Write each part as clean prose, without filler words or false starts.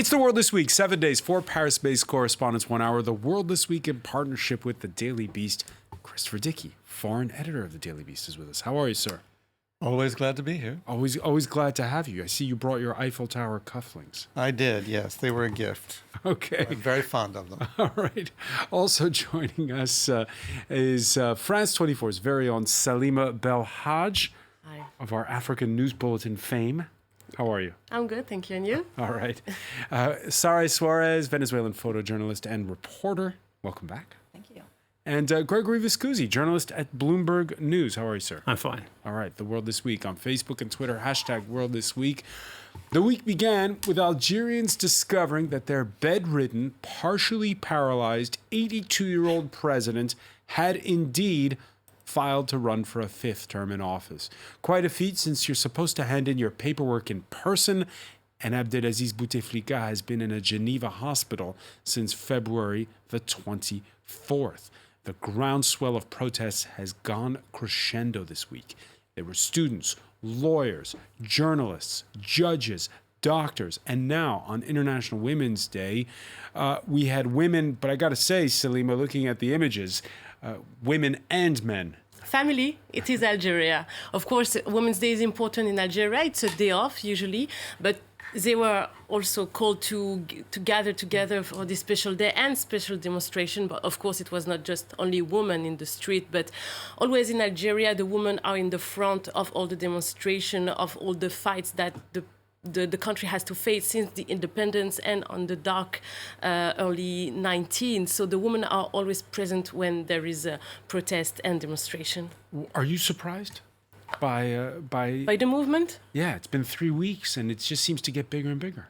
It's The World This Week, 7 days, 4 Paris-based correspondents, 1 hour. The World This Week in partnership with The Daily Beast. Christopher Dickey, foreign editor of The Daily Beast, is with us. How are you, sir? Always glad to be here. Always glad to have you. I see you brought your Eiffel Tower cufflinks. I did, yes. They were a gift. Okay. I'm very fond of them. All right. Also joining us is France 24's very own Salima Belhaj of our African News Bulletin fame. How are you? I'm good, thank you. And you? All right. Sara Suarez, Venezuelan photojournalist and reporter. Welcome back. Thank you. And Gregory Viscusi, journalist at Bloomberg News. How are you, sir? I'm fine. All right. The World This Week on Facebook and Twitter, hashtag World This Week. The week began with Algerians discovering that their bedridden, partially paralyzed 82-year-old president had indeed filed to run for a 5th term in office. Quite a feat since you're supposed to hand in your paperwork in person, and Abdelaziz Bouteflika has been in a Geneva hospital since February the 24th. The groundswell of protests has gone crescendo this week. There were students, lawyers, journalists, judges, doctors, and now on International Women's Day, we had women, but I got to say, Salima, looking at the images, women and men. Family, it is Algeria. Of course, Women's Day is important in Algeria. It's a day off usually, but they were also called to gather together for this special day and special demonstration. But of course, it was not just only women in the street, but always in Algeria, the women are in the front of all the demonstration, of all the fights that the country has to face since the independence and on the dark early 19th. So the women are always present when there is a protest and demonstration. Are you surprised by the movement? Yeah, it's been 3 weeks and it just seems to get bigger and bigger.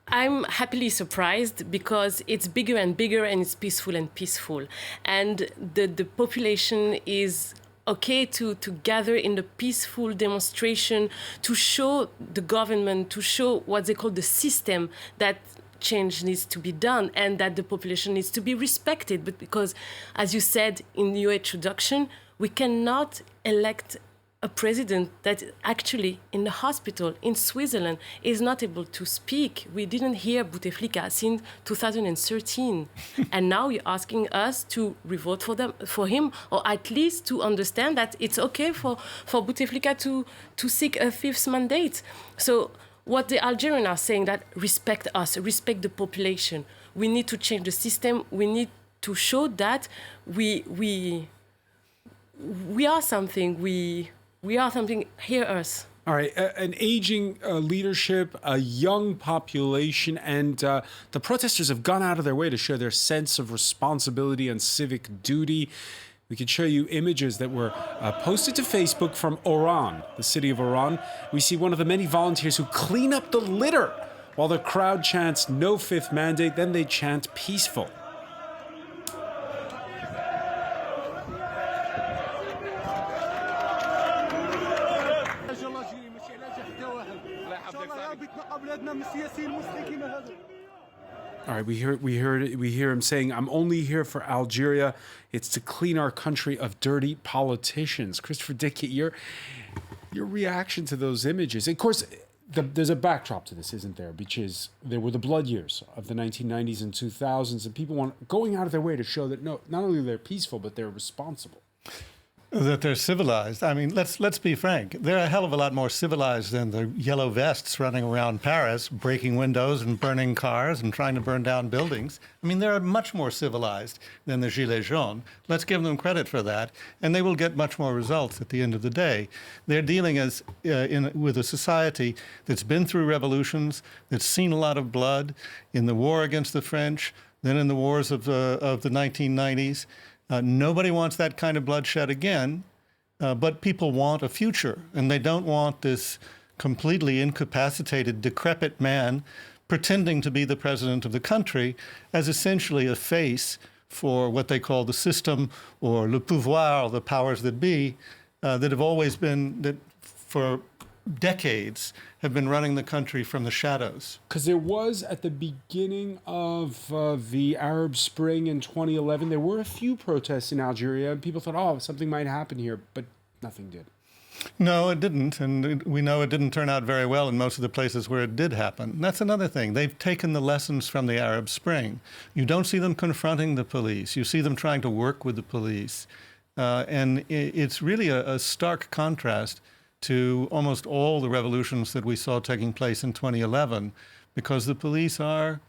I'm happily surprised because it's bigger and bigger and it's peaceful and peaceful. And the population is okay to gather in the peaceful demonstration to show the government, to show what they call the system, that change needs to be done and that the population needs to be respected. But because, as you said in your introduction, we cannot elect a president that actually in the hospital in Switzerland is not able to speak. We didn't hear Bouteflika since 2013. And now you're asking us to revote for him, or at least to understand that it's okay for Bouteflika to seek a 5th mandate. So what the Algerians are saying, that respect us, respect the population. We need to change the system. We need to show that we are something. We are something, hear us. All right, an aging leadership, a young population, and the protesters have gone out of their way to show their sense of responsibility and civic duty. We can show you images that were posted to Facebook from Oran, the city of Oran. We see one of the many volunteers who clean up the litter while the crowd chants no 5th mandate, then they chant peaceful. All right, we hear him saying, "I'm only here for Algeria. It's to clean our country of dirty politicians." Christopher Dickey, your reaction to those images. Of course, there's a backdrop to this, isn't there? Because there were the blood years of the 1990s and 2000s, and people going out of their way to show that not only they're peaceful, but they're responsible. That they're civilized. I mean, let's be frank. They're a hell of a lot more civilized than the yellow vests running around Paris, breaking windows and burning cars and trying to burn down buildings. I mean, they're much more civilized than the Gilets jaunes. Let's give them credit for that, and they will get much more results at the end of the day. They're dealing with a society that's been through revolutions, that's seen a lot of blood in the war against the French, then in the wars of the 1990s. Nobody wants that kind of bloodshed again, but people want a future, and they don't want this completely incapacitated, decrepit man pretending to be the president of the country as essentially a face for what they call the system or le pouvoir, the powers that be, that have always been, that for decades have been running the country from the shadows. Because there was, at the beginning of the Arab Spring in 2011, there were a few protests in Algeria, and people thought, oh, something might happen here, but nothing did. No, it didn't. And we know it didn't turn out very well in most of the places where it did happen. That's another thing. They've taken the lessons from the Arab Spring. You don't see them confronting the police. You see them trying to work with the police. And it's really a stark contrast to almost all the revolutions that we saw taking place in 2011, because the police are,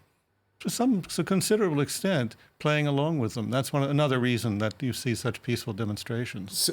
to a considerable extent, playing along with them. That's another reason that you see such peaceful demonstrations.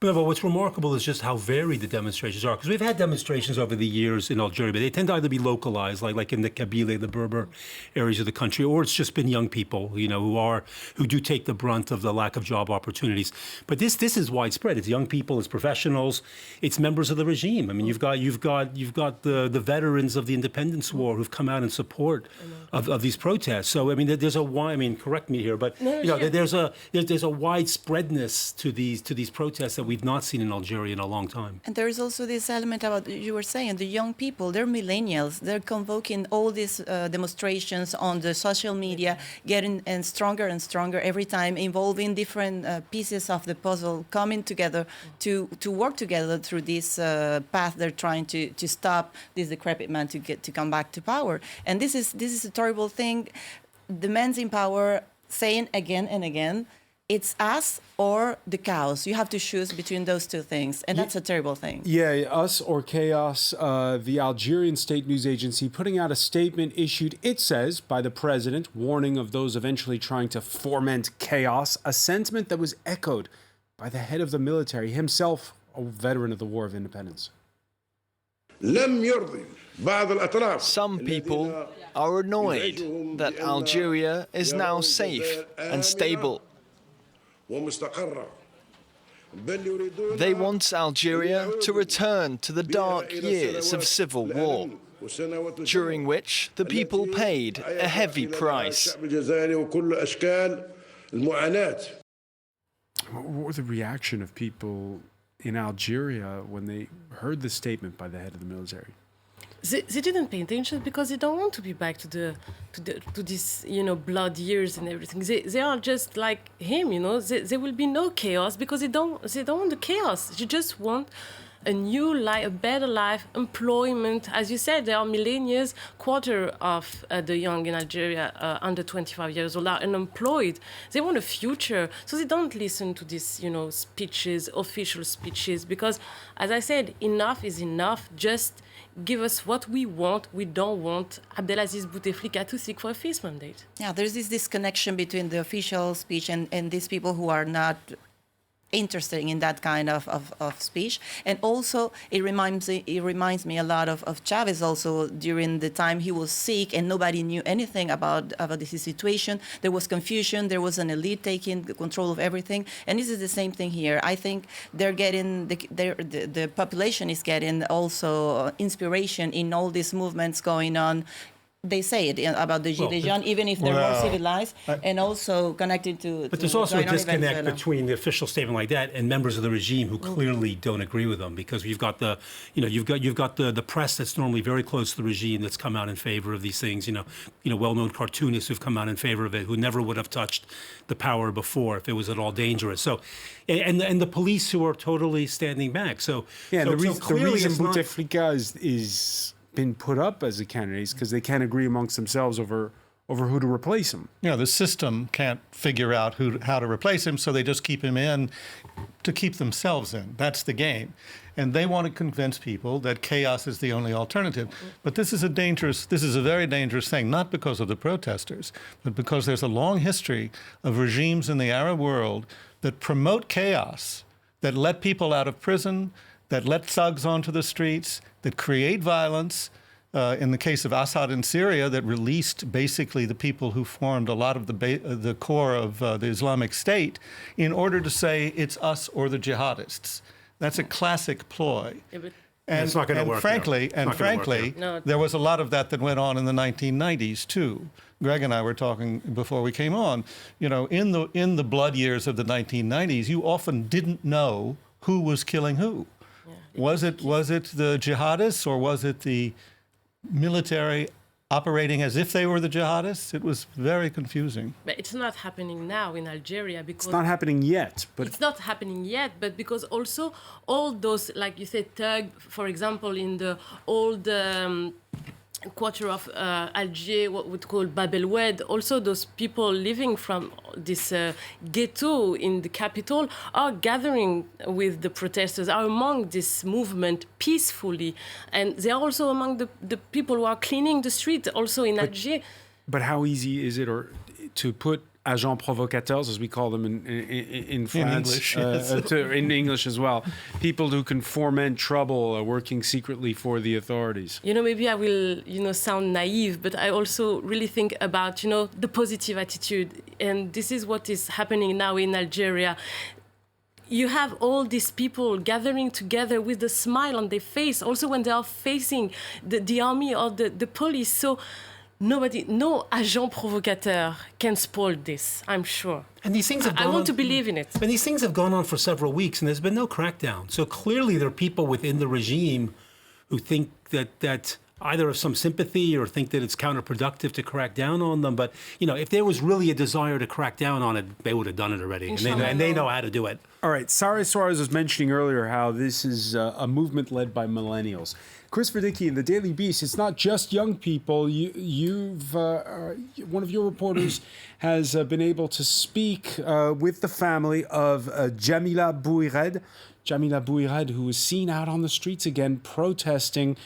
But what's remarkable is just how varied the demonstrations are. Because we've had demonstrations over the years in Algeria, but they tend to either be localized, like in the Kabyle, the Berber areas of the country, or it's just been young people, who do take the brunt of the lack of job opportunities. But this is widespread. It's young people, it's professionals, it's members of the regime. I mean, you've got the veterans of the independence war who've come out in support of these protests. So I mean, there's correct me here, but there's a widespreadness to these protests that we've not seen in Algeria in a long time. And there is also this element about, you were saying, the young people, they're millennials. They're convoking all these demonstrations on the social media, getting stronger and stronger every time, involving different pieces of the puzzle, coming together to work together through this path they're trying to stop this decrepit man to come back to power. And this is a terrible thing. The men's in power saying again and again, it's us or the chaos. You have to choose between those two things, and that's a terrible thing. Yeah, us or chaos. The Algerian state news agency putting out a statement issued, it says, by the president, warning of those eventually trying to foment chaos, a sentiment that was echoed by the head of the military, himself a veteran of the War of Independence. Some people are annoyed that Algeria is now safe and stable. They want Algeria to return to the dark years of civil war, during which the people paid a heavy price. What was the reaction of people in Algeria when they heard the statement by the head of the military? They didn't pay attention because they don't want to be back to this blood years and everything. They are just like him, There will be no chaos because they don't want the chaos. They just want a new life, a better life, employment. As you said, there are millennials. Quarter of the young in Algeria under 25 years old are unemployed. They want a future, so they don't listen to these speeches, official speeches, because, as I said, enough is enough. Just give us what we want. We don't want Abdelaziz Bouteflika to seek for a peace mandate. Yeah, there's this disconnection between the official speech and these people who are not interested in that kind of speech. And also, it reminds me a lot of Chavez also during the time he was sick and nobody knew anything about this situation. There was confusion. There was an elite taking control of everything. And this is the same thing here. I think they're getting, the population is getting also inspiration in all these movements going on. They say it about the Gilets jaunes, even if they're more civilized, and also connected to. But there's also a disconnect between the official statement like that and members of the regime who clearly don't agree with them, because you've got the press that's normally very close to the regime that's come out in favor of these things. Well-known cartoonists who've come out in favor of it, who never would have touched the power before if it was at all dangerous. So, and the police who are totally standing back. So yeah, so, the reason it's not Bouteflika is been put up as a candidate is because they can't agree amongst themselves over who to replace him. The system can't figure out how to replace him, so they just keep him in to keep themselves in. That's the game. And they want to convince people that chaos is the only alternative. But this is a very dangerous thing, not because of the protesters, but because there's a long history of regimes in the Arab world that promote chaos, that let people out of prison, that let thugs onto the streets, that create violence. In the case of Assad in Syria, that released basically the people who formed a lot of the core of the Islamic State in order to say it's us or the jihadists. That's a classic ploy. Yeah, and it's not going to work. Frankly, No. there was a lot of that went on in the 1990s too. Greg and I were talking before we came on. In the blood years of the 1990s, you often didn't know who was killing who. Was it the jihadists or was it the military operating as if they were the jihadists. It was very confusing. But it's not happening now in Algeria because It's not happening yet, but it's not happening yet, but because also all those, like you said, thug, for example, in the old quarter of Algiers, what we call Bab el Oued, also those people living from this ghetto in the capital are gathering with the protesters, are among this movement peacefully. And they are also among the people who are cleaning the street also in Algiers. But how easy is it to put agents provocateurs, as we call them in France, English, yes. in English as well, people who can foment trouble working secretly for the authorities? Maybe I will, sound naive, but I also really think about, the positive attitude. And this is what is happening now in Algeria. You have all these people gathering together with a smile on their face, also when they are facing the army or the police. So no agent provocateur can spoil this, I'm sure. And these things have I gone want on, to believe in it. And these things have gone on for several weeks, and there's been no crackdown. So clearly there are people within the regime who think that either have some sympathy or think that it's counterproductive to crack down on them. But, if there was really a desire to crack down on it, they would have done it already. And they know how to do it. All right, Sara Suarez was mentioning earlier how this is a movement led by millennials. Chris Verdicki in the Daily Beast, it's not just young people. One of your reporters has been able to speak with the family of Jamila Bouhired. Jamila Bouhired, who was seen out on the streets again protesting.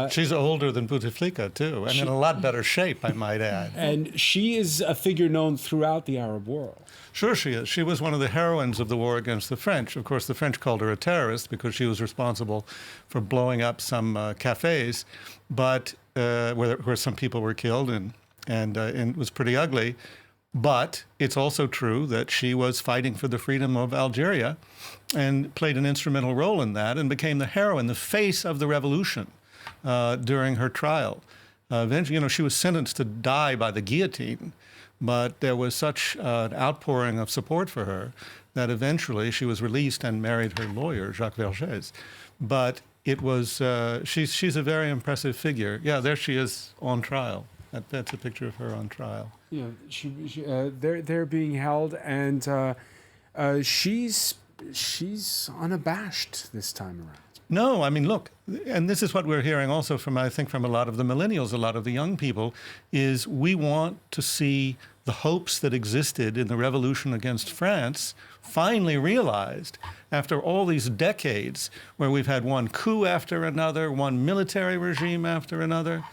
She's older than Bouteflika, too, and in a lot better shape, I might add. And she is a figure known throughout the Arab world. Sure she is. She was one of the heroines of the war against the French. Of course, the French called her a terrorist because she was responsible for blowing up some cafes, but where some people were killed, and it was pretty ugly. But it's also true that she was fighting for the freedom of Algeria and played an instrumental role in that and became the heroine, the face of the revolution during her trial. Eventually, she was sentenced to die by the guillotine, but there was such an outpouring of support for her that eventually she was released and married her lawyer, Jacques Vergès. But it was, she's a very impressive figure. Yeah, there she is on trial. That's a picture of her on trial. Yeah, they're being held, and she's unabashed this time around. No, I mean, look, and this is what we're hearing also from, I think, from a lot of the millennials, a lot of the young people, is we want to see the hopes that existed in the revolution against France finally realized after all these decades where we've had one coup after another, one military regime after another.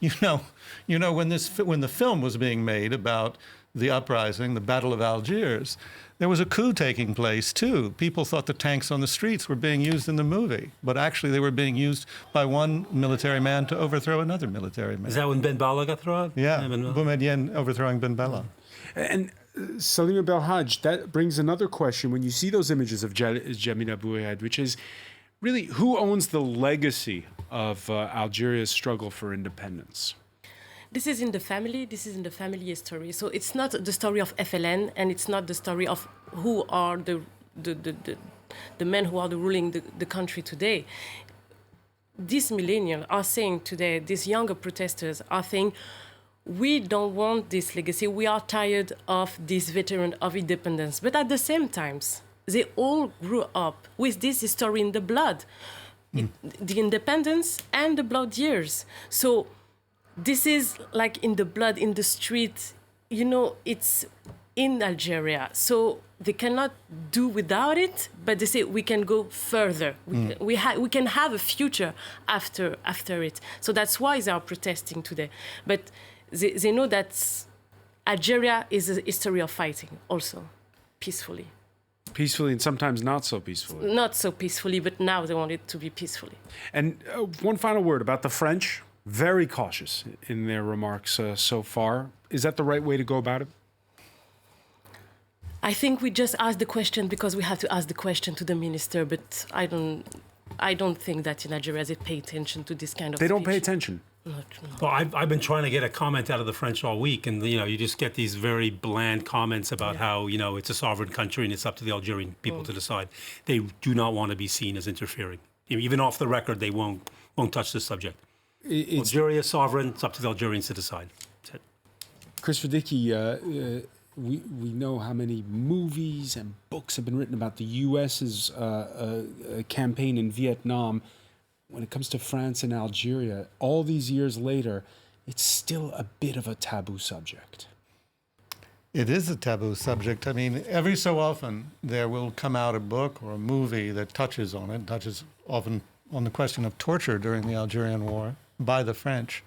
When the film was being made about the uprising, the Battle of Algiers, there was a coup taking place, too. People thought the tanks on the streets were being used in the movie, but actually they were being used by one military man to overthrow another military man. Is that when Ben Bella got thrown? Yeah, Boumediene overthrowing Ben Bella. And Salima Belhaj, that brings another question. When you see those images of Jamila Bouhired, which is really who owns the legacy of Algeria's struggle for independence? This is in the family. This is in the family history. So it's not the story of FLN, and it's not the story of who are the men who are ruling the country today. These millennials are saying today, these younger protesters are saying, we don't want this legacy. We are tired of this veteran of independence. But at the same time, they all grew up with this history in the blood, the independence and the blood years. So this is like in the blood, in the street, it's in Algeria. So they cannot do without it, but they say we can go further. We can have a future after it. So that's why they are protesting today. But they know that Algeria is a history of fighting also, peacefully. Peacefully and sometimes not so peacefully. Not so peacefully, but now they want it to be peacefully. And one final word about the French. Very cautious in their remarks so far. Is that the right way to go about it? I think we just asked the question because we have to ask the question to the minister, but I don't think that in Algeria they pay attention to this kind of They don't speech. pay attention? No. Well, I've been trying to get a comment out of the French all week, and you just get these very bland comments about how it's a sovereign country and it's up to the Algerian people to decide. They do not want to be seen as interfering. Even off the record, they won't touch this subject. it's Algeria is sovereign. It's up to the Algerians to decide. That's it. Christopher Dickey, we know how many movies and books have been written about the U.S.'s campaign in Vietnam. When it comes to France and Algeria, all these years later, it's still a bit of a taboo subject. It is a taboo subject. I mean, every so often there will come out a book or a movie that touches on it, touches often on the question of torture during the Algerian War by the French.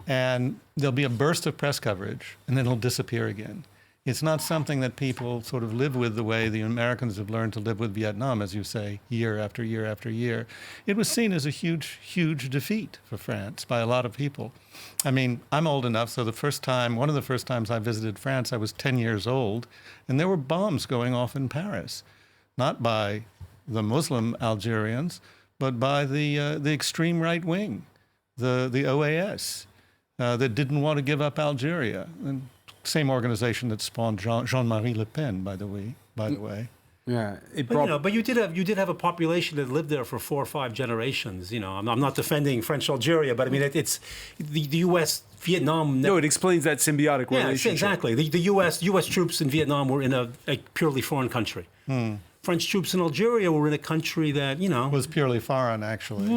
And there'll be a burst of press coverage, and then it'll disappear again. It's not something that people sort of live with the way the Americans have learned to live with Vietnam, as you say, year after year after year. It was seen as a huge, huge defeat for France by a lot of people. I mean, I'm old enough, so one of the first times I visited France, I was 10 years old, and there were bombs going off in Paris, not by the Muslim Algerians, but by the extreme right wing, the OAS, that didn't want to give up Algeria. And same organization that spawned Jean-Marie Le Pen, by the way. Yeah, But you did have a population that lived there for 4 or 5 generations. You know, I'm not defending French Algeria, but I mean it's the U.S. Vietnam. No, it explains that symbiotic relationship. Yeah, exactly. The U.S. troops in Vietnam were in a purely foreign country. French troops in Algeria were in a country that, you know, was purely foreign, actually.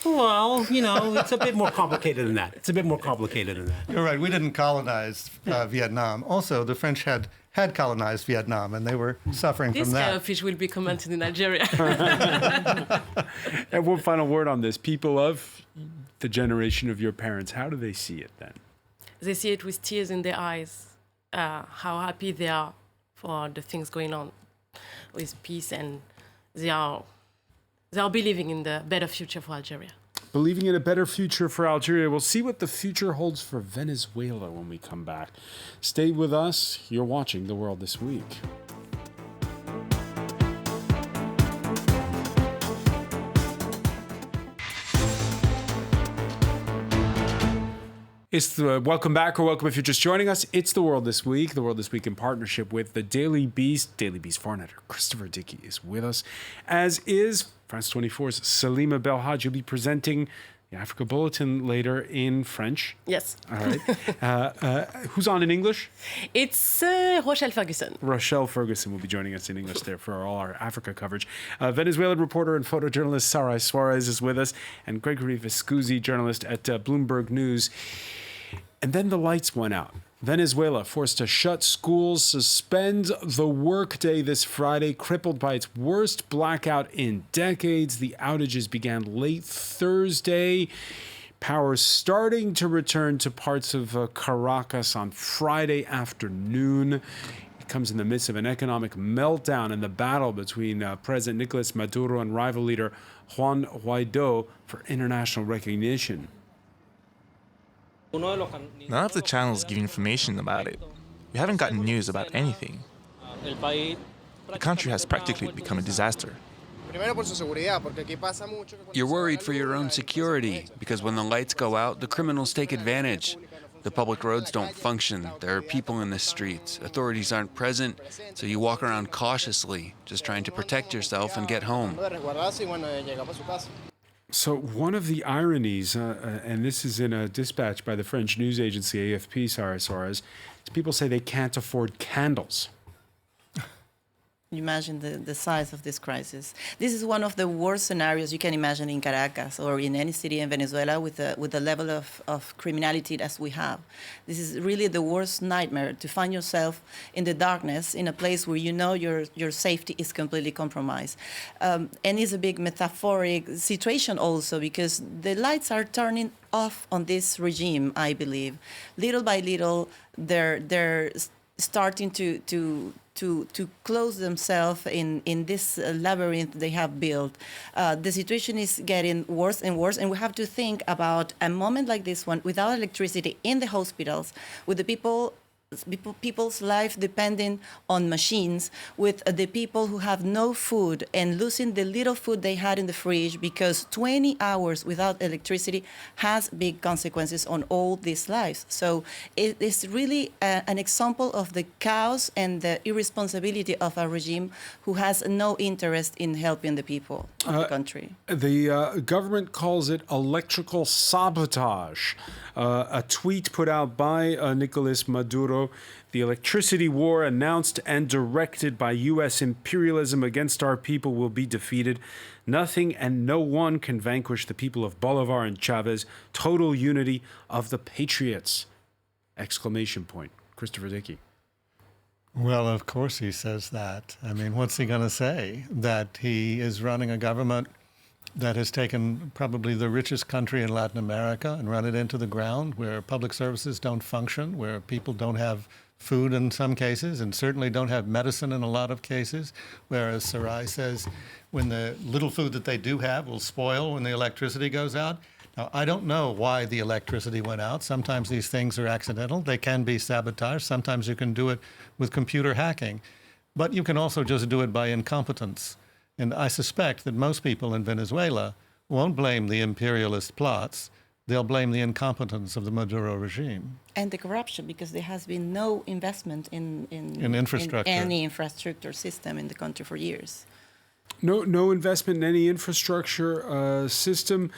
Well, you know, it's a bit more complicated than that. You're right. We didn't colonize Vietnam. Also, the French had colonized Vietnam, and they were suffering This from that. kind of fish will be commented in Algeria. And one final word on this. People of the generation of your parents, how do they see it then? They see it with tears in their eyes, how happy they are for the things going on with peace, and they are believing in the better future for Algeria. Believing in a better future for Algeria. We'll see what the future holds for Venezuela when we come back. Stay with us. You're watching The World This Week. Welcome back, or welcome if you're just joining us. It's The World This Week. The World This Week in partnership with the Daily Beast. Daily Beast foreign editor Christopher Dickey is with us, as is France 24's Salima Belhaj. You'll be presenting the Africa Bulletin later in French. Yes. All right. Who's on in English? It's Rochelle Ferguson. Rochelle Ferguson will be joining us in English there for all our Africa coverage. Venezuelan reporter and photojournalist Sarai Suarez is with us, and Gregory Vescuzi, journalist at Bloomberg News. And then the lights went out. Venezuela forced to shut schools, suspend the workday this Friday, crippled by its worst blackout in decades. The outages began late Thursday. Power starting to return to parts of Caracas on Friday afternoon. It comes in the midst of an economic meltdown in the battle between President Nicolas Maduro and rival leader Juan Guaido for international recognition. None of the channels give information about it. We haven't gotten news about anything. The country has practically become a disaster. You're worried for your own security, because when the lights go out, the criminals take advantage. The public roads don't function. There are people in the streets. Authorities aren't present, so you walk around cautiously, just trying to protect yourself and get home. So one of the ironies, and this is in a dispatch by the French news agency AFP, Sarai Suarez, is people say they can't afford candles. You imagine the size of this crisis. This is one of the worst scenarios you can imagine in Caracas or in any city in Venezuela with the level of criminality as we have. This is really the worst nightmare, to find yourself in the darkness in a place where you know your safety is completely compromised. And it's a big metaphoric situation also, because the lights are turning off on this regime, I believe. Little by little, they're starting to close themselves in this labyrinth they have built. The situation is getting worse and worse, and we have to think about a moment like this one, without electricity in the hospitals, with the people people's life depending on machines, with the people who have no food and losing the little food they had in the fridge, because 20 hours without electricity has big consequences on all these lives. So it is really an example of the chaos and the irresponsibility of a regime who has no interest in helping the people of the country. The government calls it electrical sabotage. A tweet put out by Nicolas Maduro: the electricity war announced and directed by U.S. imperialism against our people will be defeated. Nothing and no one can vanquish the people of Bolivar and Chavez. Total unity of the patriots! Exclamation point. Christopher Dickey. Well, of course he says that. I mean, what's he going to say? That he is running a government that has taken probably the richest country in Latin America and run it into the ground, where public services don't function, where people don't have food in some cases, and certainly don't have medicine in a lot of cases, whereas Sarai says when the little food that they do have will spoil when the electricity goes out. Now, I don't know why the electricity went out. Sometimes these things are accidental. They can be sabotaged. Sometimes you can do it with computer hacking. But you can also just do it by incompetence. And I suspect that most people in Venezuela won't blame the imperialist plots. They'll blame the incompetence of the Maduro regime. And the corruption, because there has been no investment in infrastructure. in any infrastructure system in the country for years. No investment in any infrastructure system.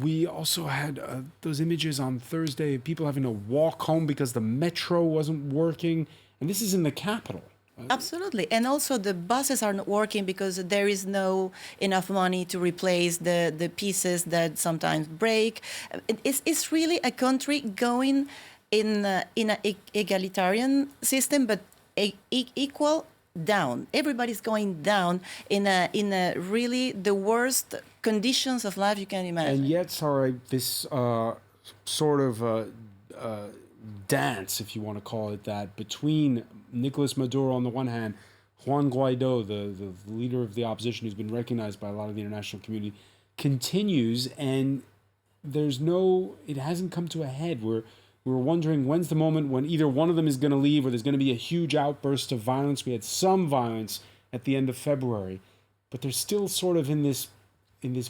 We also had those images on Thursday, people having to walk home because the metro wasn't working. And this is in the capital. Absolutely. And also the buses are not working because there is no enough money to replace the pieces that sometimes break. It's really a country going in an egalitarian system, but equal down. Everybody's going down in a really the worst conditions of life you can imagine. And yet, sorry, this sort of dance, if you want to call it that, between Nicolas Maduro on the one hand, Juan Guaido, the leader of the opposition who's been recognized by a lot of the international community, continues, and it hasn't come to a head. We're wondering when's the moment when either one of them is going to leave or there's going to be a huge outburst of violence. We had some violence at the end of February, but they're still sort of in this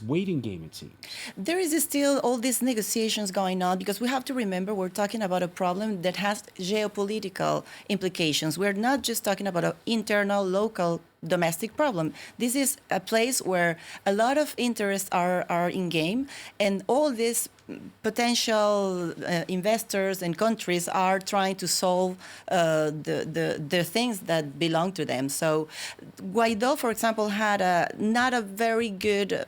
waiting game, it seems. There is still all these negotiations going on, because we have to remember we're talking about a problem that has geopolitical implications. We're not just talking about an internal, local, domestic problem. This is a place where a lot of interests are in game, and all these potential investors and countries are trying to solve the things that belong to them. So Guaido, for example, had not a very good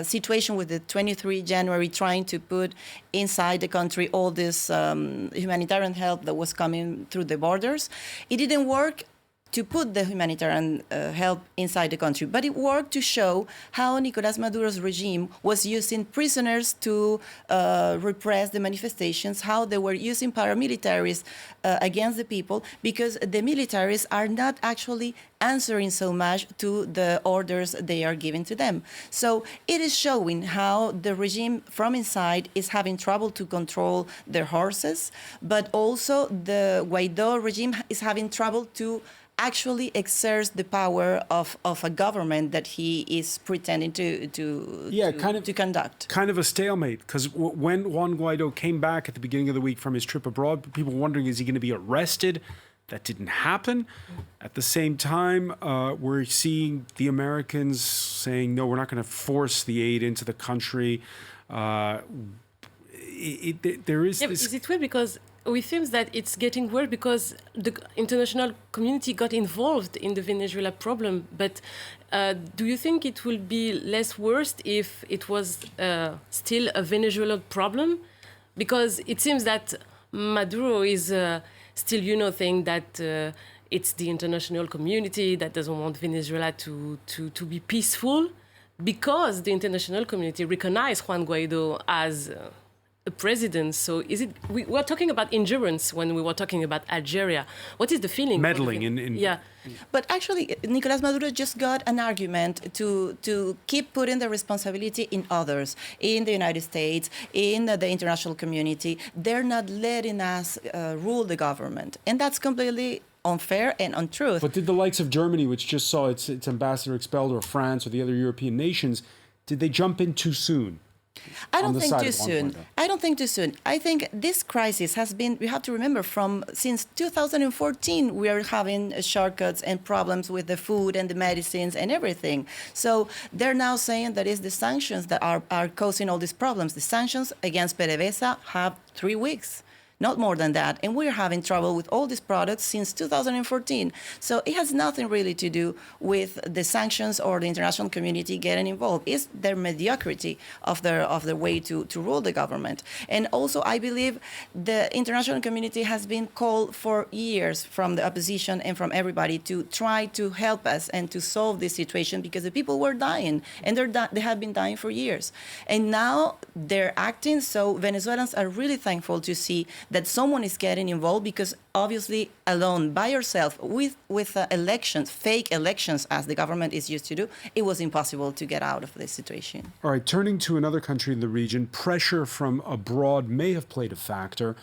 situation with the 23 January, trying to put inside the country all this humanitarian help that was coming through the borders. It didn't work to put the humanitarian help inside the country, but it worked to show how Nicolas Maduro's regime was using prisoners to repress the manifestations, how they were using paramilitaries against the people, because the militaries are not actually answering so much to the orders they are giving to them. So it is showing how the regime from inside is having trouble to control their horses, but also the Guaido regime is having trouble to actually exerts the power of a government that he is pretending to conduct. Kind of a stalemate, because when Juan Guaido came back at the beginning of the week from his trip abroad, people were wondering, is he going to be arrested? That didn't happen. At the same time, we're seeing the Americans saying, no, we're not going to force the aid into the country. There is this... Is it weird? Because we feel that it's getting worse because the international community got involved in the Venezuela problem. But do you think it will be less worse if it was still a Venezuelan problem? Because it seems that Maduro is still, saying that it's the international community that doesn't want Venezuela to be peaceful, because the international community recognized Juan Guaido as a president. So is it? We were talking about endurance when we were talking about Algeria. What is the feeling? Meddling in yeah. But actually, Nicolas Maduro just got an argument to keep putting the responsibility in others, in the United States, in the international community. They're not letting us rule the government. And that's completely unfair and untruth. But did the likes of Germany, which just saw its ambassador expelled, or France or the other European nations, did they jump in too soon? I don't think too soon. I think this crisis has been, we have to remember, since 2014, we are having shortcuts and problems with the food and the medicines and everything. So they're now saying that it's the sanctions that are causing all these problems. The sanctions against PDVSA have 3 weeks. Not more than that. And we're having trouble with all these products since 2014. So it has nothing really to do with the sanctions or the international community getting involved. It's their mediocrity of their way to rule the government. And also, I believe the international community has been called for years from the opposition and from everybody to try to help us and to solve this situation, because the people were dying, and they have been dying for years. And now they're acting. So Venezuelans are really thankful to see that someone is getting involved, because obviously alone, by yourself, with elections, fake elections, as the government is used to do, it was impossible to get out of this situation. All right, turning to another country in the region, pressure from abroad may have played a factor.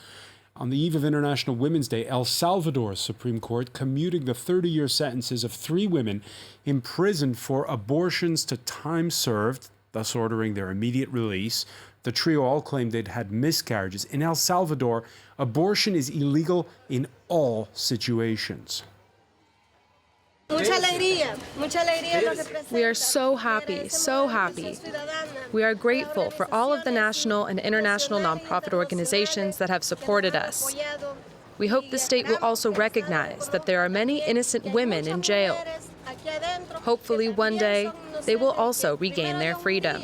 On the eve of International Women's Day, El Salvador's Supreme Court commuting the 30-year sentences of 3 women imprisoned for abortions to time served, thus ordering their immediate release. The trio all claimed they'd had miscarriages. In El Salvador, abortion is illegal in all situations. We are so happy, so happy. We are grateful for all of the national and international nonprofit organizations that have supported us. We hope the state will also recognize that there are many innocent women in jail. Hopefully one day, they will also regain their freedom.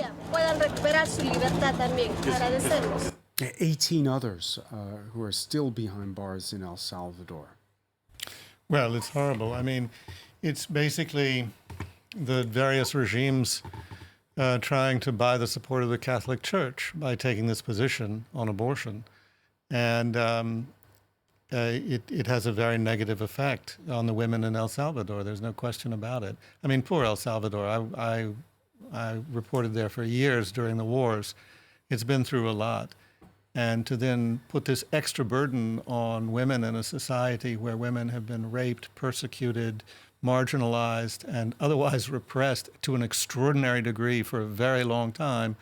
18 others who are still behind bars in El Salvador. Well, it's horrible. I mean, it's basically the various regimes trying to buy the support of the Catholic Church by taking this position on abortion. And it has a very negative effect on the women in El Salvador. There's no question about it. I mean, poor El Salvador. I reported there for years during the wars. It's been through a lot. And to then put this extra burden on women in a society where women have been raped, persecuted, marginalized, and otherwise repressed to an extraordinary degree for a very long time,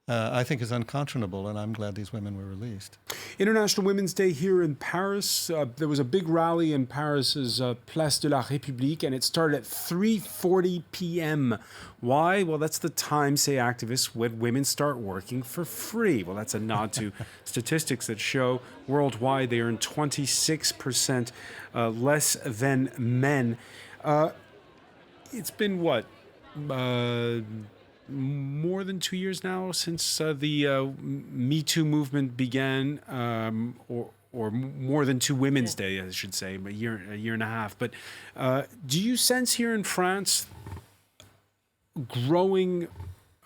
I think is unconscionable, and I'm glad these women were released. International Women's Day here in Paris. There was a big rally in Paris's Place de la République, and it started at 3:40 p.m. Why? Well, that's the time, say activists, when women start working for free. Well, that's a nod to statistics that show worldwide they earn 26% less than men. It's been what? More than 2 years now since the Me Too movement began, or more than 2 Women's Day, I should say, a year and a half. But do you sense here in France growing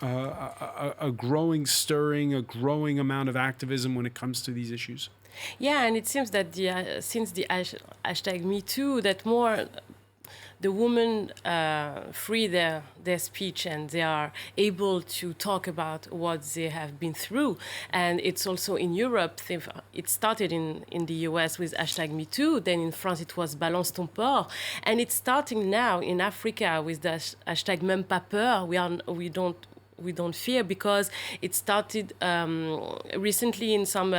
a growing stirring, a growing amount of activism when it comes to these issues? Yeah, and it seems that since the hashtag Me Too, that more the women free their speech, and they are able to talk about what they have been through. And it's also in Europe. It started in the US with hashtag Me Too. Then in France it was Balance ton port. And it's starting now in Africa with the hashtag Même pas peur. We don't fear, because it started recently in some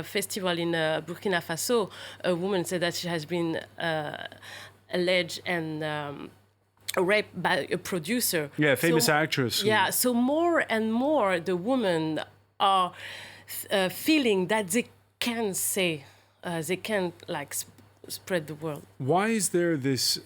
festival in Burkina Faso. A woman said that she has been alleged and raped by a producer. Yeah, famous actress. Yeah, so more and more the women are feeling that they can say, they can spread the word. Why is there this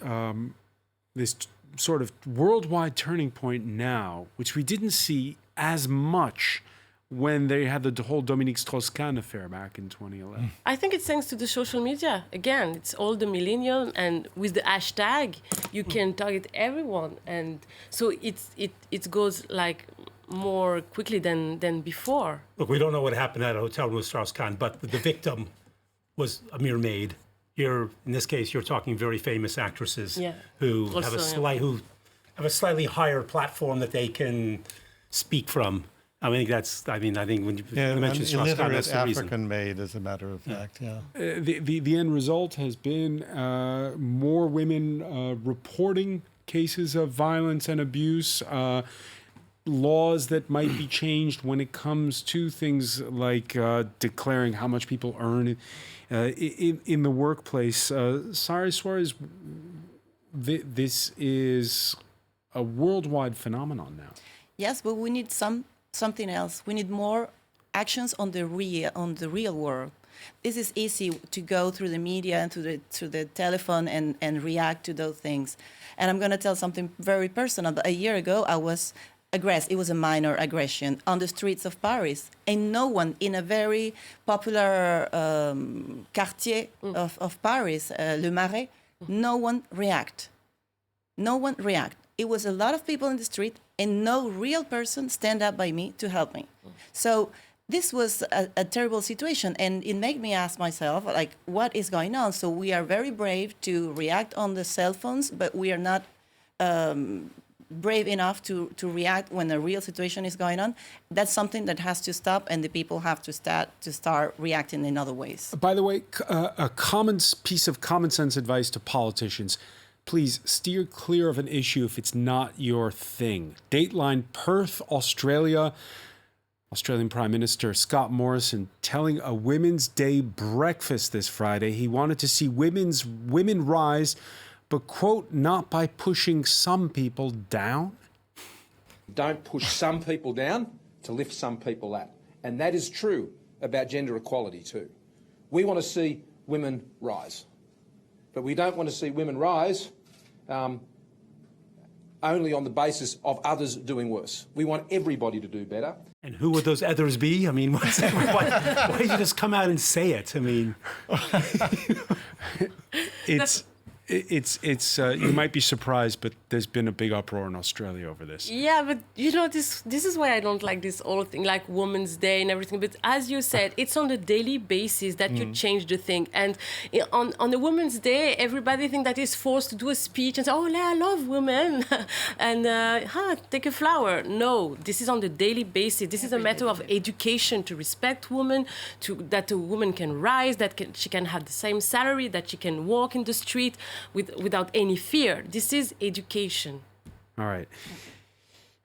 this sort of worldwide turning point now, which we didn't see as much when they had the whole Dominique Strauss-Kahn affair back in 2011? I think it's thanks to the social media. Again, it's all the millennial, and with the hashtag, you can target everyone. And so it goes like more quickly than before. Look, we don't know what happened at a hotel room with Strauss-Kahn, but the victim was a mere maid. Here, in this case, you're talking very famous actresses who have a slightly higher platform that they can speak from. I think when you mention Strauss-Kahn, that's the reason. African maid, as a matter of fact. The end result has been more women reporting cases of violence and abuse, laws that might be changed when it comes to things like declaring how much people earn in the workplace. Sari Suarez, this is a worldwide phenomenon now. Yes, but we need something else. We need more actions on the real world. This is easy to go through the media and to the telephone and react to those things. And I'm going to tell something very personal. A year ago, I was aggressed. It was a minor aggression on the streets of Paris. And no one in a very popular quartier of Paris, Le Marais, no one react. No one react. It was a lot of people in the street and no real person stand up by me to help me. So this was a terrible situation, and it made me ask myself, like, what is going on? So we are very brave to react on the cell phones, but we are not brave enough to react when a real situation is going on. That's something that has to stop, and the people have to start reacting in other ways. By the way, a common piece of common sense advice to politicians: please steer clear of an issue if it's not your thing. Dateline Perth, Australia. Australian Prime Minister Scott Morrison telling a Women's Day breakfast this Friday he wanted to see women rise, but, quote, not by pushing some people down. Don't push some people down to lift some people up. And that is true about gender equality too. We want to see women rise. But we don't want to see women rise only on the basis of others doing worse. We want everybody to do better. And who would those others be? I mean, why did you just come out and say it? I mean, it's you might be surprised, but there's been a big uproar in Australia over this. Yeah, but this is why I don't like this whole thing, like Women's Day and everything. But as you said, it's on a daily basis that you change the thing. And on the Women's Day, everybody thinks that is forced to do a speech and say, "Oh, I love women," and take a flower. No, this is on the daily basis. This is a matter of education to respect women, that a woman can rise, she can have the same salary, that she can walk in the street without any fear. This is education. All right.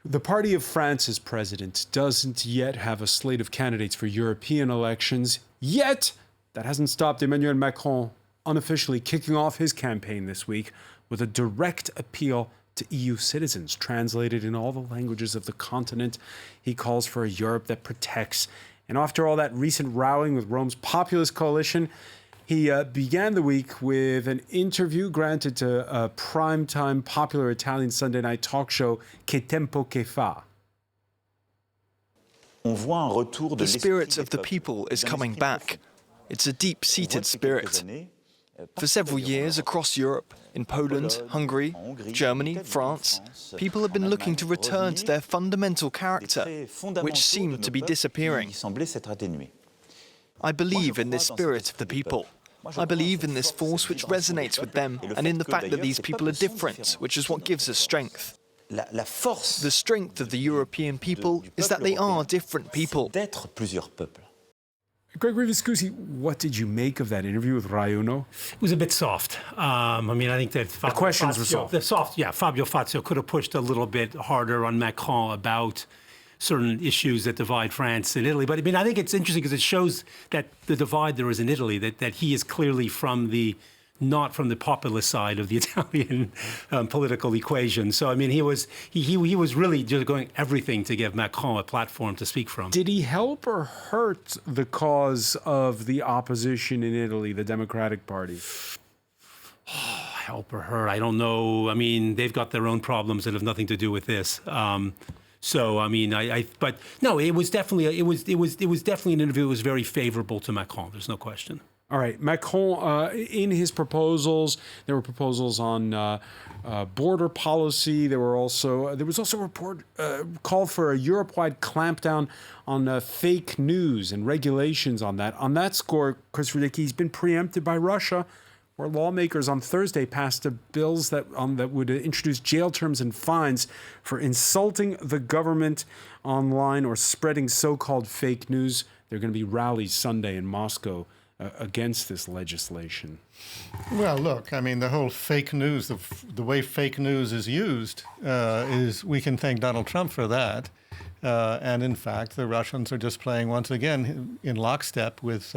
The party of France's president doesn't yet have a slate of candidates for European elections, yet that hasn't stopped Emmanuel Macron unofficially kicking off his campaign this week with a direct appeal to EU citizens, translated in all the languages of the continent. He calls for a Europe that protects. And after all that recent rallying with Rome's populist coalition, he began the week with an interview granted to a primetime popular Italian Sunday night talk show, Che Tempo Che Fa. The spirit of the people is coming back. It's a deep-seated spirit. For several years across Europe, in Poland, Hungary, Germany, France, people have been looking to return to their fundamental character, which seemed to be disappearing. I believe in this spirit of the people. I believe in this force which resonates with them, and in the fact that these people are different, which is what gives us strength. The strength of the European people is that they are different people. Gregory Viscusi, what did you make of that interview with Rai Uno? it was a bit soft. I mean, I think that The questions were soft. Fabio Fazio could have pushed a little bit harder on Macron about certain issues that divide France and Italy. But I mean, I think it's interesting because it shows that the divide there is in Italy, that he is clearly not from the populist side of the Italian political equation. So I mean, he was really just going everything to give Macron a platform to speak from. Did he help or hurt the cause of the opposition in Italy, the Democratic Party? Help or hurt? I don't know. I mean, they've got their own problems that have nothing to do with this. So I mean, but no, it was definitely an interview that was very favorable to Macron. There's no question. All right, Macron, in his proposals, there were proposals on border policy. There was also a report called for a Europe-wide clampdown on fake news and regulations on that. On that score, Chris Radicki, he's been preempted by Russia, where lawmakers on Thursday passed bills that would introduce jail terms and fines for insulting the government online or spreading so-called fake news. There are going to be rallies Sunday in Moscow against this legislation. Well, look, I mean, the whole fake news, the way fake news is used, is we can thank Donald Trump for that. And in fact, the Russians are just playing once again in lockstep with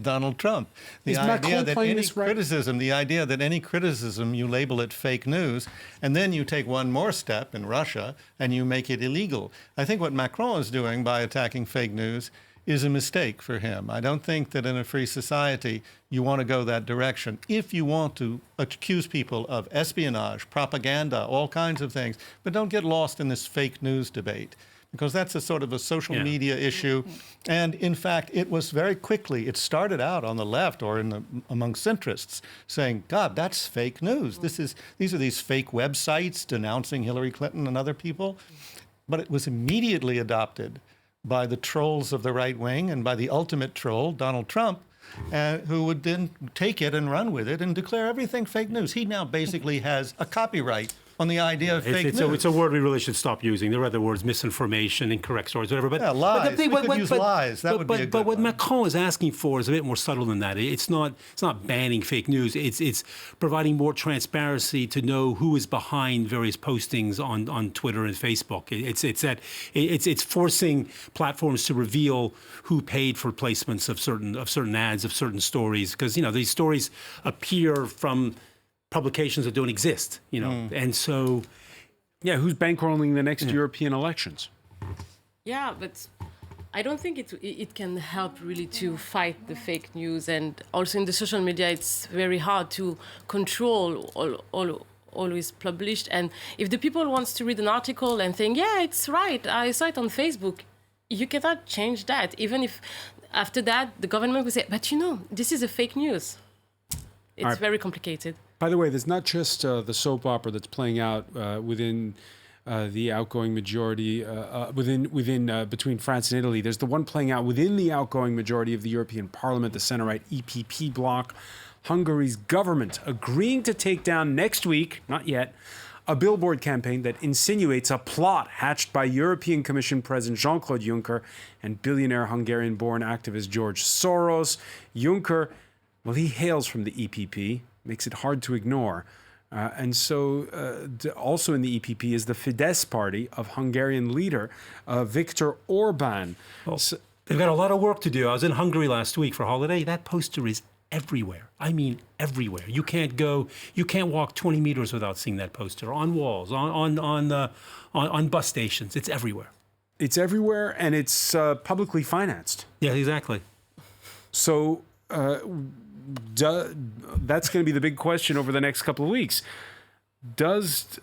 Donald Trump. The idea that any criticism, you label it fake news, and then you take one more step in Russia and you make it illegal. I think what Macron is doing by attacking fake news is a mistake for him. I don't think that in a free society you want to go that direction. If you want to accuse people of espionage, propaganda, all kinds of things, but don't get lost in this fake news debate, because that's a sort of a social media issue. And in fact, it was very quickly, it started out on the left or among centrists saying, God, that's fake news. These are these fake websites denouncing Hillary Clinton and other people. But it was immediately adopted by the trolls of the right wing and by the ultimate troll, Donald Trump, who would then take it and run with it and declare everything fake news. He now basically has a copyright on the idea of fake news. It's a word we really should stop using. There are other words, misinformation, incorrect stories, whatever. But lies. We could use lies. That would be a good But what one. Macron is asking for is a bit more subtle than that. It's not banning fake news. It's providing more transparency to know who is behind various postings on Twitter and Facebook. It's forcing platforms to reveal who paid for placements of certain ads, of certain stories, because these stories appear from publications that don't exist, and so, who's bankrolling the next European elections? Yeah, but I don't think it can help really to fight the fake news, and also in the social media, it's very hard to control always published. And if the people wants to read an article and think, yeah, it's right, I saw it on Facebook, you cannot change that. Even if after that the government will say, but this is a fake news. It's very complicated. By the way, there's not just the soap opera that's playing out within the outgoing majority between France and Italy. There's the one playing out within the outgoing majority of the European Parliament, the centre-right EPP bloc. Hungary's government agreeing to take down next week, not yet, a billboard campaign that insinuates a plot hatched by European Commission President Jean-Claude Juncker and billionaire Hungarian-born activist George Soros. Juncker, well, he hails from the EPP, makes it hard to ignore. And so also in the EPP is the Fidesz party of Hungarian leader Viktor Orban. Well, they've got a lot of work to do. I was in Hungary last week for holiday. That poster is everywhere. I mean, everywhere. You can't walk 20 meters without seeing that poster on walls, on bus stations. It's everywhere. It's everywhere, and it's publicly financed. Yeah, exactly. So that's going to be the big question over the next couple of weeks. Does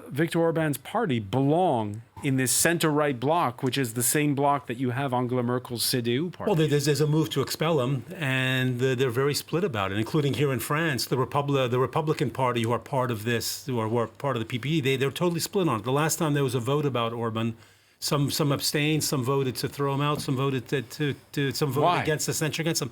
Viktor Orban's party belong in this center-right bloc, which is the same bloc that you have Angela Merkel's CDU party? Well, there's a move to expel them, and they're very split about it, including here in France. The Republican Party, who are part of this, who are part of the PPE, they're totally split on it. The last time there was a vote about Orban, some abstained, some voted to throw him out, some voted some voted against the censure against him.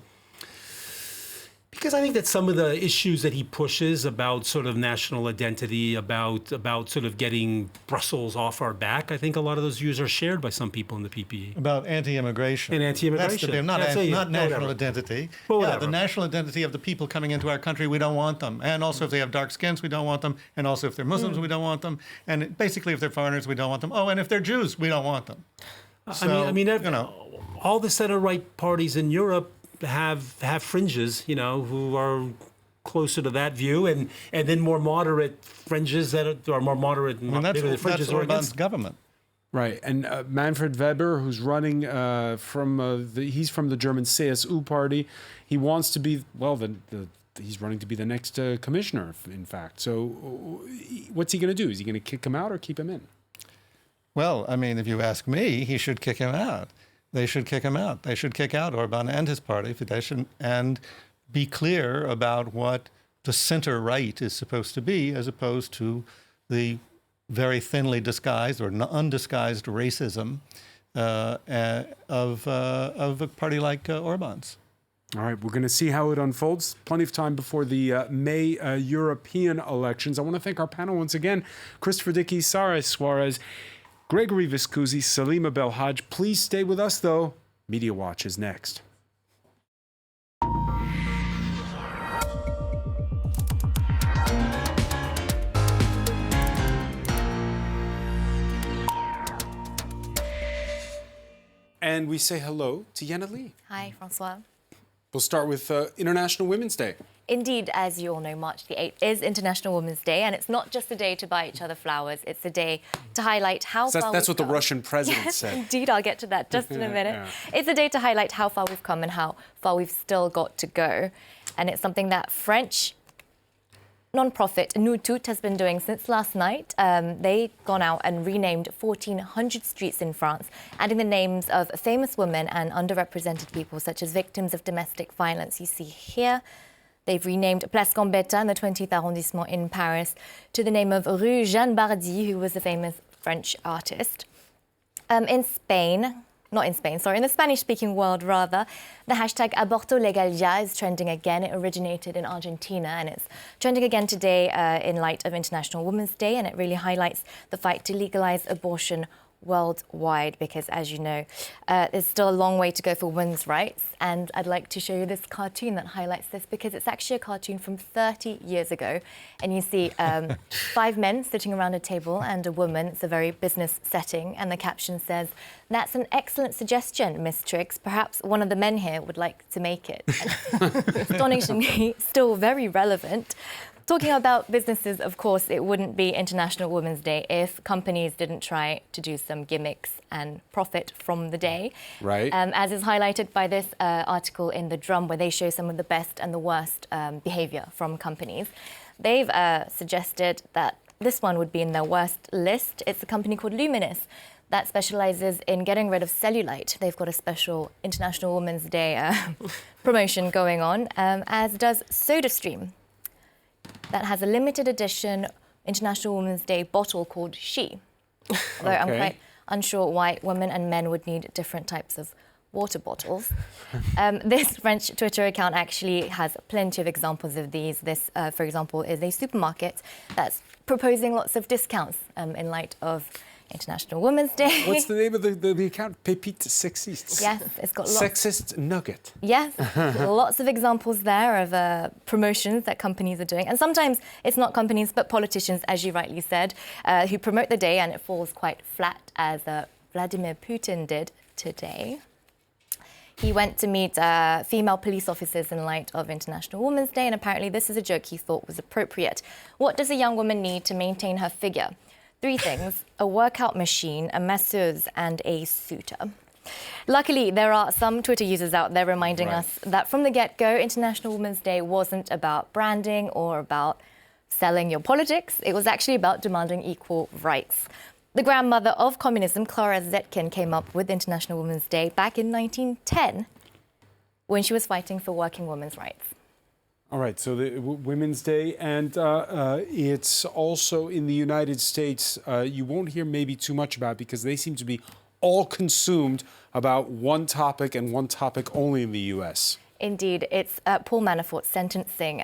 Because I think that some of the issues that he pushes about sort of national identity, about sort of getting Brussels off our back, I think a lot of those views are shared by some people in the PPE. About anti-immigration. And anti-immigration. That's not national identity. Well, the national identity of the people coming into our country, we don't want them. And also if they have dark skins, we don't want them. And also if they're Muslims, we don't want them. And basically if they're foreigners, we don't want them. Oh, and if they're Jews, we don't want them. So, all the center-right parties in Europe have fringes, who are closer to that view, and then more moderate fringes that are more moderate. And that's Orban's government. Right, and Manfred Weber, who's running he's from the German CSU party. He wants to be, he's running to be the next commissioner, in fact. So what's he going to do? Is he going to kick him out or keep him in? Well, I mean, if you ask me, he should kick him out. They should kick him out. They should kick out Orban and his party, Fidesz, and be clear about what the center right is supposed to be, as opposed to the very thinly disguised or undisguised racism of a party like Orban's. All right, we're going to see how it unfolds. Plenty of time before the May European elections. I want to thank our panel once again: Christopher Dickey, Sara Suarez, Gregory Viscusi, Salima Belhaj. Please stay with us, though. Media Watch is next. And we say hello to Yenna Lee. Hi, François. We'll start with International Women's Day. Indeed, as you all know, March the 8th is International Women's Day, and it's not just a day to buy each other flowers, it's a day to highlight how far That's what the we've come. Russian president Yes, said. indeed, I'll get to that just in a minute. Yeah. It's a day to highlight how far we've come and how far we've still got to go. And it's something that French non-profit Nous Toutes has been doing since last night. They've gone out and renamed 1,400 streets in France, adding the names of famous women and underrepresented people, such as victims of domestic violence. You see here, they've renamed Place Gambetta in the 20th arrondissement in Paris to the name of Rue Jeanne Bardi, who was a famous French artist. In the Spanish-speaking world, rather, the hashtag Aborto Legal Ya is trending again. It originated in Argentina, and it's trending again today in light of International Women's Day, and it really highlights the fight to legalize abortion worldwide, because, as you know, there's still a long way to go for women's rights. And I'd like to show you this cartoon that highlights this, because it's actually a cartoon from 30 years ago. And you see 5 men sitting around a table and a woman. It's a very business setting. And the caption says, "That's an excellent suggestion, Miss Triggs. Perhaps one of the men here would like to make it." Astonishingly, still very relevant. Talking about businesses, of course, it wouldn't be International Women's Day if companies didn't try to do some gimmicks and profit from the day. Right. As is highlighted by this article in The Drum, where they show some of the best and the worst behavior from companies. They've suggested that this one would be in their worst list. It's a company called Luminous that specializes in getting rid of cellulite. They've got a special International Women's Day promotion going on, as does SodaStream. That has a limited edition International Women's Day bottle called She. Although I'm quite unsure why women and men would need different types of water bottles. This French Twitter account actually has plenty of examples of these. This, for example, is a supermarket that's proposing lots of discounts in light of International Women's Day. What's the name of the account? Pépite Sexiste. Yes, it's got lots. Sexist Nugget. Yes, lots of examples there of promotions that companies are doing. And sometimes it's not companies, but politicians, as you rightly said, who promote the day, and it falls quite flat, as Vladimir Putin did today. He went to meet female police officers in light of International Women's Day, and apparently this is a joke he thought was appropriate. What does a young woman need to maintain her figure? 3 things: a workout machine, a masseuse, and a suitor. Luckily, there are some Twitter users out there reminding us that from the get-go, International Women's Day wasn't about branding or about selling your politics. It was actually about demanding equal rights. The grandmother of communism, Clara Zetkin, came up with International Women's Day back in 1910 when she was fighting for working women's rights. All right, so the Women's Day, and it's also in the United States. You won't hear maybe too much about it because they seem to be all consumed about one topic and one topic only in the U.S. Indeed, it's Paul Manafort's sentencing.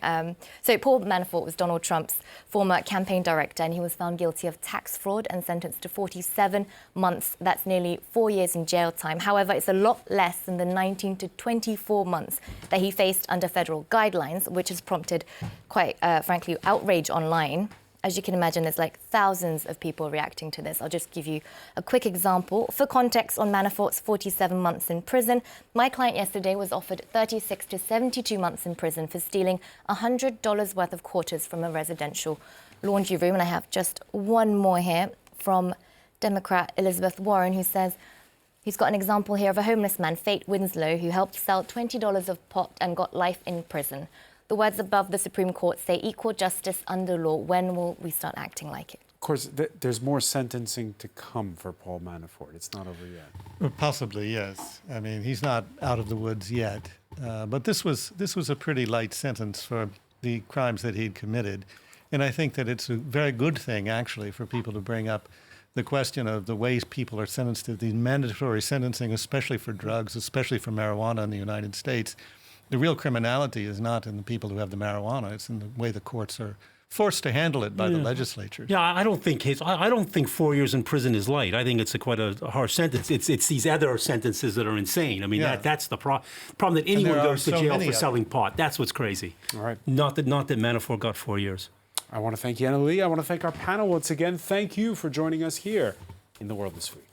So Paul Manafort was Donald Trump's former campaign director, and he was found guilty of tax fraud and sentenced to 47 months. That's nearly 4 years in jail time. However, it's a lot less than the 19 to 24 months that he faced under federal guidelines, which has prompted quite, frankly, outrage online. As you can imagine, there's like thousands of people reacting to this. I'll just give you a quick example. For context on Manafort's 47 months in prison, my client yesterday was offered 36 to 72 months in prison for stealing $100 worth of quarters from a residential laundry room. And I have just one more here from Democrat Elizabeth Warren, who says he's got an example here of a homeless man, Fate Winslow, who helped sell $20 of pot and got life in prison. The words above the Supreme Court say equal justice under law. When will we start acting like it? Of course, there's more sentencing to come for Paul Manafort. It's not over yet. Possibly, yes. I mean, he's not out of the woods yet. But this was a pretty light sentence for the crimes that he'd committed. And I think that it's a very good thing, actually, for people to bring up the question of the ways people are sentenced to the mandatory sentencing, especially for drugs, especially for marijuana in the United States. The real criminality is not in the people who have the marijuana. It's in the way the courts are forced to handle it by the legislatures. Yeah, I don't think 4 years in prison is light. I think it's quite a harsh sentence. It's these other sentences that are insane. I mean, that's the problem that anyone goes to jail for selling pot. That's what's crazy. All right. Not that Manafort got 4 years. I want to thank Yana Lee. I want to thank our panel once again. Thank you for joining us here in The World This Week.